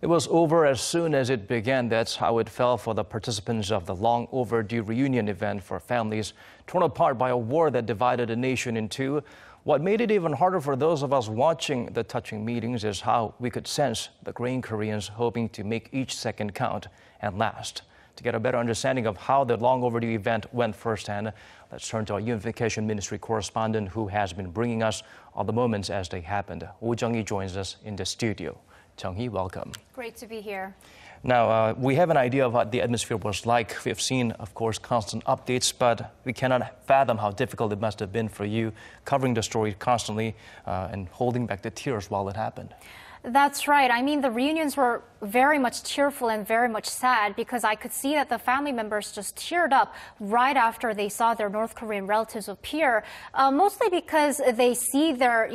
It was over as soon as it began. That's how it felt for the participants of the long-overdue reunion event for families torn apart by a war that divided the nation in two. What made it even harder for those of us watching the touching meetings is how we could sense the Korean Koreans hoping to make each second count and last. To get a better understanding of how the long-overdue event went firsthand, let's turn to our Unification Ministry correspondent who has been bringing us all the moments as they happened. Jung-hee joins us in the studio. Jung-hee, welcome. Great to be here. Now, we have an idea of what the atmosphere was like. We've seen, of course, constant updates, but we cannot fathom how difficult it must have been for you covering the story constantly and holding back the tears while it happened. That's right. I mean, the reunions were very much tearful and very much sad because I could see that the family members just teared up right after they saw their North Korean relatives appear, mostly because they see their,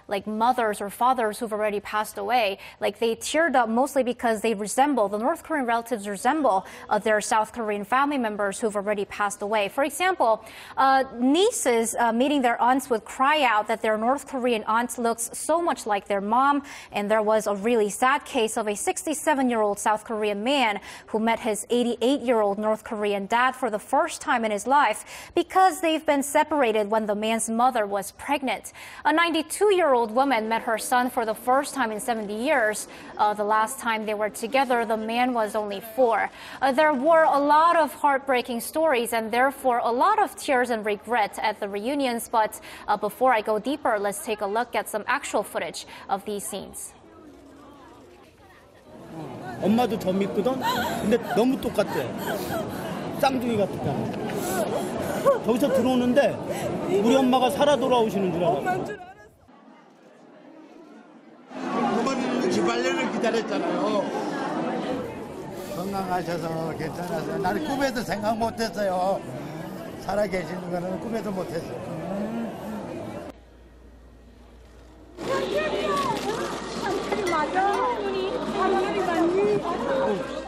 like mothers or fathers who've already passed away. Like they teared up mostly because the North Korean relatives resemble their South Korean family members who've already passed away. For example, nieces meeting their aunts would cry out that their North Korean aunt looks so much like their mom, and there was a really sad case of a 67-year-old South Korean man who met his 88-year-old North Korean dad for the first time in his life because they've been separated when the man's mother was pregnant. A 92-year-old woman met her son for the first time in 70 years. The last time they were together, the man was only 4. There were a lot of heartbreaking stories and therefore a lot of tears and regret at the reunions. But before I go deeper, let's take a look at some actual footage of these scenes. 엄마도 저 믿거든? 근데 너무 똑같대. 쌍둥이 같다. 저기서 들어오는데 우리 엄마가 살아 돌아오시는 줄 알았어. 어머니는 68년을 기다렸잖아요. 건강하셔서 괜찮았어요. 나는 꿈에도 생각 못했어요. 살아 계시는 거는 꿈에도 못했어요. 맞아. 어머니, 사랑이 많이.